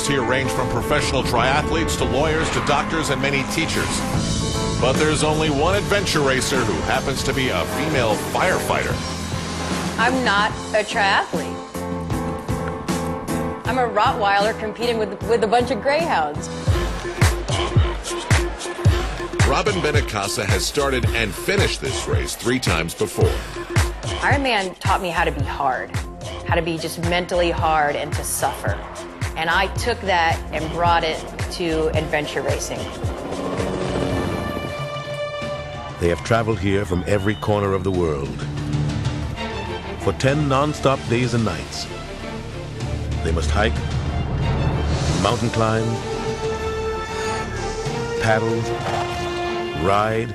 Racers here range from professional triathletes to lawyers to doctors and many teachers. But there's only one adventure racer who happens to be a female firefighter. I'm not a triathlete. I'm a Rottweiler competing with a bunch of greyhounds. Robyn Benincasa has started and finished this race 3 times before. Ironman taught me how to be hard, how to be just mentally hard and to suffer. And I took that and brought it to adventure racing. They have traveled here from every corner of the world. For 10 non-stop days and nights, they must hike, mountain climb, paddle, ride,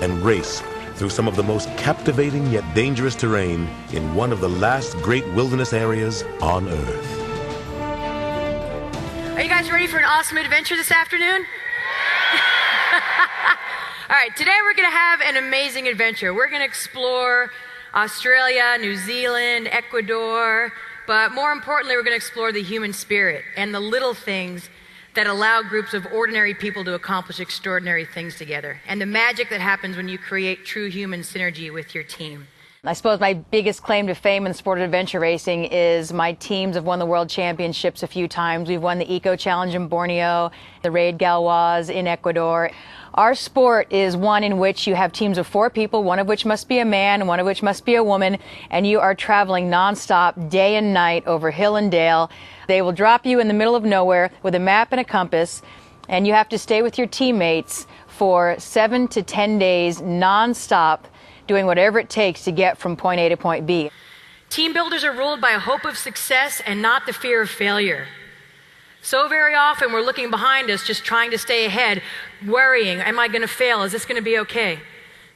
and race through some of the most captivating yet dangerous terrain in one of the last great wilderness areas on Earth. Are you guys ready for an awesome adventure this afternoon? All right, today we're going to have an amazing adventure. We're going to explore Australia, New Zealand, Ecuador, but more importantly, we're going to explore the human spirit and the little things that allow groups of ordinary people to accomplish extraordinary things together, and the magic that happens when you create true human synergy with your team. I suppose my biggest claim to fame in the sport of adventure racing is my teams have won the world championships a few times. We've won the Eco Challenge in Borneo, the Raid Galois in Ecuador. Our sport is one in which you have teams of 4 people, one of which must be a man and one of which must be a woman, and you are traveling nonstop day and night over hill and dale. They will drop you in the middle of nowhere with a map and a compass, and you have to stay with your teammates for 7 to 10 days nonstop, doing whatever it takes to get from point A to point B. Team builders are ruled by a hope of success and not the fear of failure. So very often we're looking behind us, just trying to stay ahead, worrying, am I going to fail? Is this going to be okay?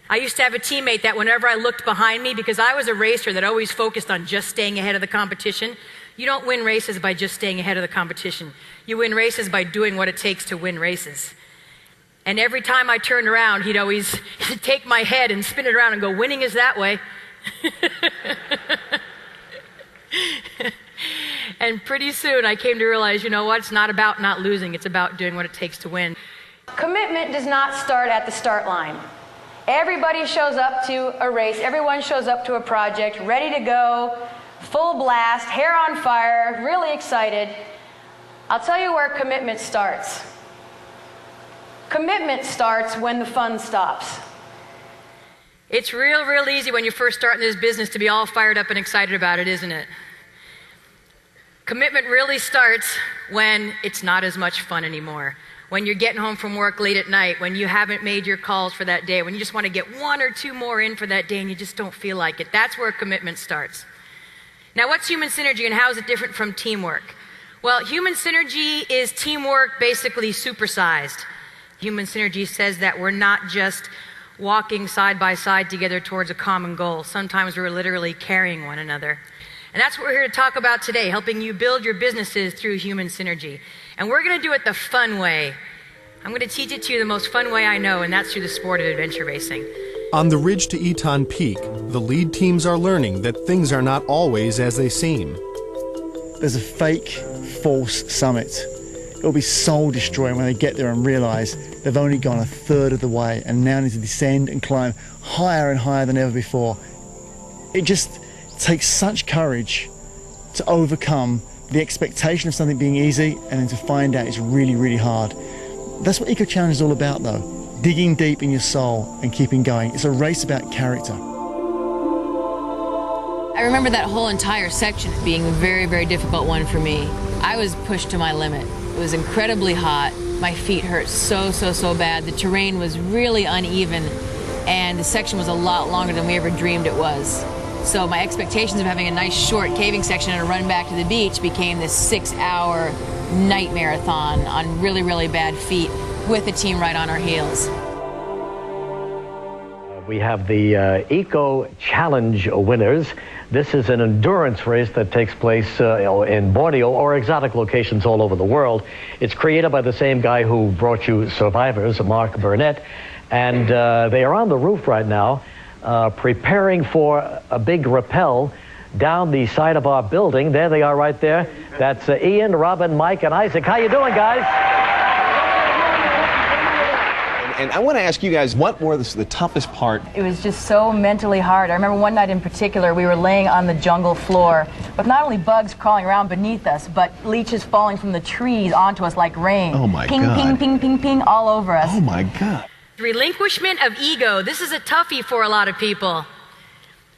I used to have a teammate that whenever I looked behind me, because I was a racer that always focused on just staying ahead of the competition, you don't win races by just staying ahead of the competition. You win races by doing what it takes to win races. And every time I turned around, he'd always take my head and spin it around and go, winning is that way. And pretty soon I came to realize, you know what, it's not about not losing, it's about doing what it takes to win. Commitment does not start at the start line. Everybody shows up to a race, everyone shows up to a project, ready to go, full blast, hair on fire, really excited. I'll tell you where commitment starts. Commitment starts when the fun stops. It's real easy when you first start in this business to be all fired up and excited about it, isn't it? Commitment really starts when it's not as much fun anymore. When you're getting home from work late at night, when you haven't made your calls for that day, when you just want to get 1 or 2 more in for that day and you just don't feel like it. That's where commitment starts. Now, what's human synergy and how is it different from teamwork? Well, human synergy is teamwork basically supersized. Human synergy says that we're not just walking side by side together towards a common goal. Sometimes we're literally carrying one another. And that's what we're here to talk about today, helping you build your businesses through human synergy. And we're going to do it the fun way. I'm going to teach it to you the most fun way I know, and that's through the sport of adventure racing. On the ridge to Eton Peak, the lead teams are learning that things are not always as they seem. There's a fake, false summit. It'll be soul-destroying when they get there and realise they've only gone a third of the way and now need to descend and climb higher and higher than ever before. It just takes such courage to overcome the expectation of something being easy and then to find out it's really hard. That's what Eco Challenge is all about, though. Digging deep in your soul and keeping going. It's a race about character. I remember that whole entire section being a very difficult one for me. I was pushed to my limit. It was incredibly hot. My feet hurt so bad. The terrain was really uneven, and the section was a lot longer than we ever dreamed it was. So my expectations of having a nice short caving section and a run back to the beach became this 6-hour night marathon on really bad feet with the team right on our heels. We have the Eco Challenge winners. This is an endurance race that takes place in Borneo or exotic locations all over the world. It's created by the same guy who brought you Survivors, Mark Burnett, and they are on the roof right now preparing for a big rappel down the side of our building. There they are right there. That's Ian, Robyn, Mike, and Isaac. How you doing, guys? And I want to ask you guys, what was the toughest part? It was just so mentally hard. I remember one night in particular, we were laying on the jungle floor with not only bugs crawling around beneath us, but leeches falling from the trees onto us like rain. Oh my ping, God. Ping, ping, ping, ping, all over us. Oh my God. Relinquishment of ego. This is a toughie for a lot of people.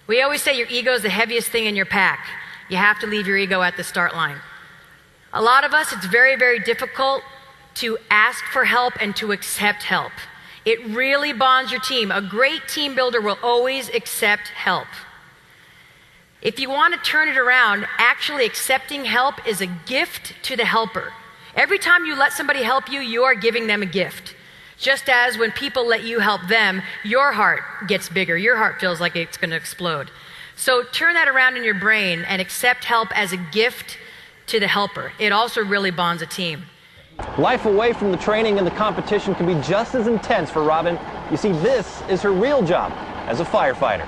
We always say your ego is the heaviest thing in your pack. You have to leave your ego at the start line. A lot of us, it's very, very difficult to ask for help and to accept help. It really bonds your team. A great team builder will always accept help. If you want to turn it around, actually accepting help is a gift to the helper. Every time you let somebody help you, you are giving them a gift. Just as when people let you help them, your heart gets bigger. Your heart feels like it's going to explode. So turn that around in your brain and accept help as a gift to the helper. It also really bonds a team. Life away from the training and the competition can be just as intense for Robyn. You see, this is her real job as a firefighter.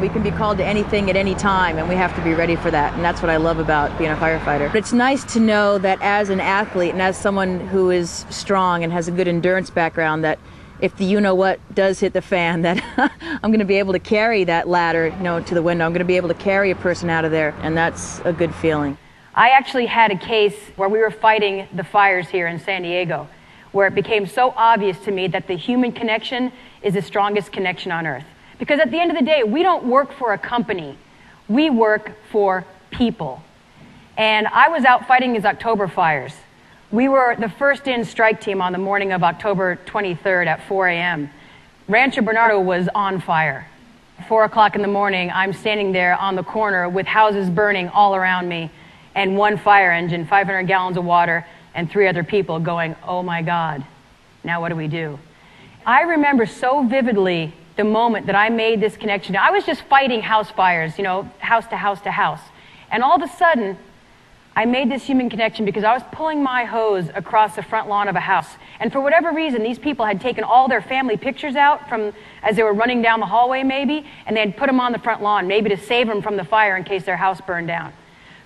We can be called to anything at any time, and we have to be ready for that. And that's what I love about being a firefighter. But it's nice to know that as an athlete and as someone who is strong and has a good endurance background, that if the you-know-what does hit the fan, that I'm going to be able to carry that ladder, to the window. I'm going to be able to carry a person out of there, and that's a good feeling. I actually had a case where we were fighting the fires here in San Diego, where it became so obvious to me that the human connection is the strongest connection on earth. Because at the end of the day, we don't work for a company. We work for people. And I was out fighting these October fires. We were the first in strike team on the morning of October 23rd at 4 a.m. Rancho Bernardo was on fire. 4 o'clock in the morning, I'm standing there on the corner with houses burning all around me, and one fire engine, 500 gallons of water, and 3 other people going, oh my God, now what do we do? I remember so vividly the moment that I made this connection. I was just fighting house fires, house to house to house. And all of a sudden, I made this human connection because I was pulling my hose across the front lawn of a house. And for whatever reason, these people had taken all their family pictures out as they were running down the hallway maybe, and they had put them on the front lawn, maybe to save them from the fire in case their house burned down.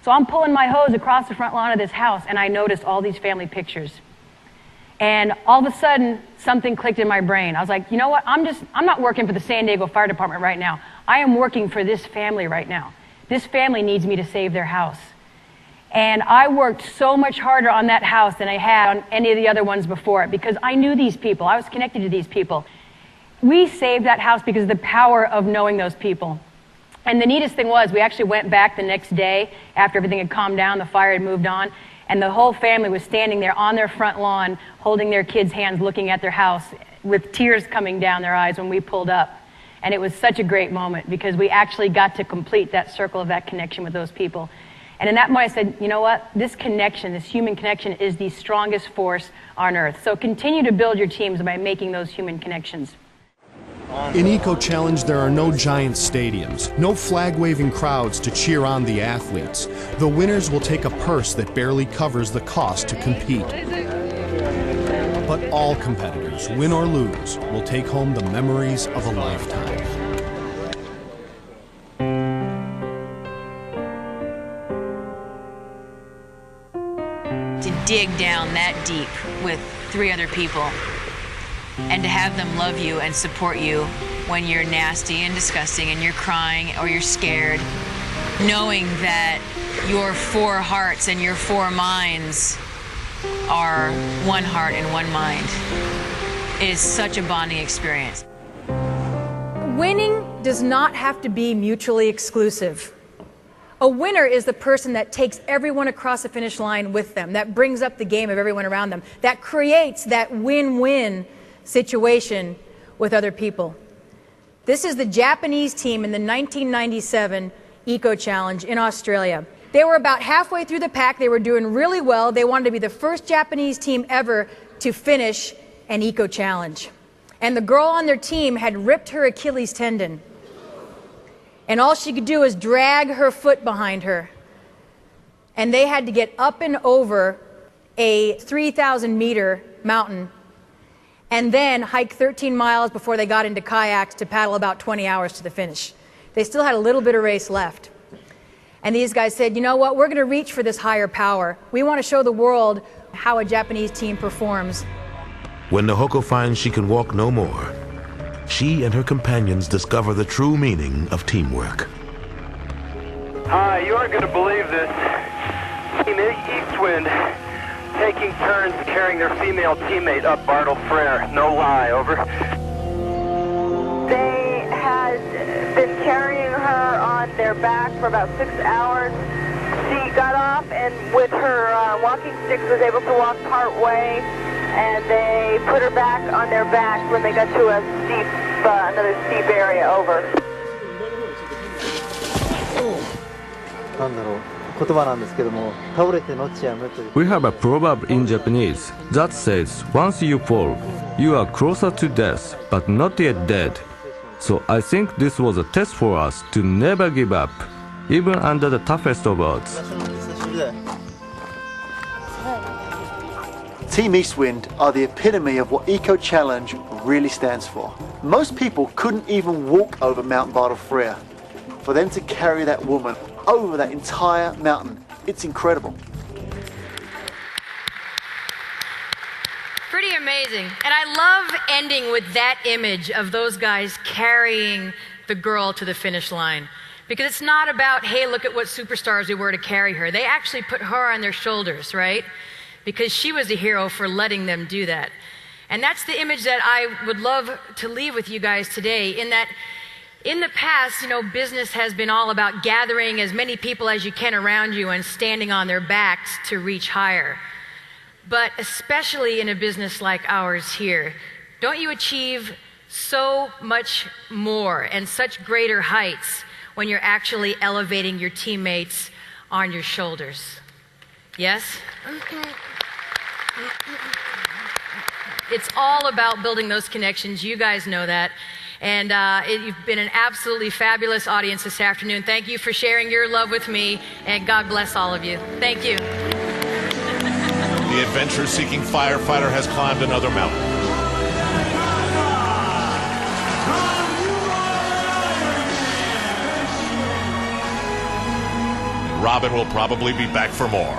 So I'm pulling my hose across the front lawn of this house, and I noticed all these family pictures. And all of a sudden, something clicked in my brain. I was like, you know what? I'm not working for the San Diego Fire Department right now. I am working for this family right now. This family needs me to save their house. And I worked so much harder on that house than I had on any of the other ones before it because I knew these people. I was connected to these people. We saved that house because of the power of knowing those people. And the neatest thing was we actually went back the next day after everything had calmed down, the fire had moved on, and the whole family was standing there on their front lawn holding their kids' hands, looking at their house with tears coming down their eyes when we pulled up. And it was such a great moment because we actually got to complete that circle of that connection with those people. And in that moment I said, you know what? This connection, this human connection is the strongest force on earth. So continue to build your teams by making those human connections. In Eco Challenge, there are no giant stadiums, no flag-waving crowds to cheer on the athletes. The winners will take a purse that barely covers the cost to compete. But all competitors, win or lose, will take home the memories of a lifetime. To dig down that deep with 3 other people and to have them love you and support you when you're nasty and disgusting and you're crying or you're scared, knowing that your 4 hearts and your 4 minds are one heart and one mind is such a bonding experience. Winning does not have to be mutually exclusive. A winner is the person that takes everyone across the finish line with them, that brings up the game of everyone around them, that creates that win-win situation with other people. This is the Japanese team in the 1997 Eco Challenge in Australia. They were about halfway through the pack. They were doing really well. They wanted to be the first Japanese team ever to finish an Eco Challenge. And the girl on their team had ripped her Achilles tendon. And all she could do was drag her foot behind her. And they had to get up and over a 3,000-meter mountain and then hike 13 miles before they got into kayaks to paddle about 20 hours to the finish. They still had a little bit of race left. And these guys said, you know what, we're going to reach for this higher power. We want to show the world how a Japanese team performs. When Nahoko finds she can walk no more, she and her companions discover the true meaning of teamwork. Hi, you aren't going to believe this. Team Eastwind taking turns carrying their female teammate up Bartle Frere. No lie, over. They had been carrying her on their back for about 6 hours. She got off and with her walking sticks was able to walk part way, and they put her back on their back when they got to a steep, another steep area, over. We have a proverb in Japanese that says, once you fall, you are closer to death, but not yet dead. So I think this was a test for us to never give up, even under the toughest of odds. Team Eastwind are the epitome of what Eco Challenge really stands for. Most people couldn't even walk over Mount Bartle Frere. For them to carry that woman over that entire mountain, it's incredible. Pretty amazing. And I love ending with that image of those guys carrying the girl to the finish line. Because it's not about, hey, look at what superstars we were to carry her. They actually put her on their shoulders, right? Because she was a hero for letting them do that. And that's the image that I would love to leave with you guys today, in that in the past, you know, business has been all about gathering as many people as you can around you and standing on their backs to reach higher. But especially in a business like ours here, don't you achieve so much more and such greater heights when you're actually elevating your teammates on your shoulders? Yes? It's all about building those connections. You guys know that. And you've been an absolutely fabulous audience this afternoon. Thank you for sharing your love with me, and God bless all of you. Thank you. The adventure-seeking firefighter has climbed another mountain. Robyn will probably be back for more.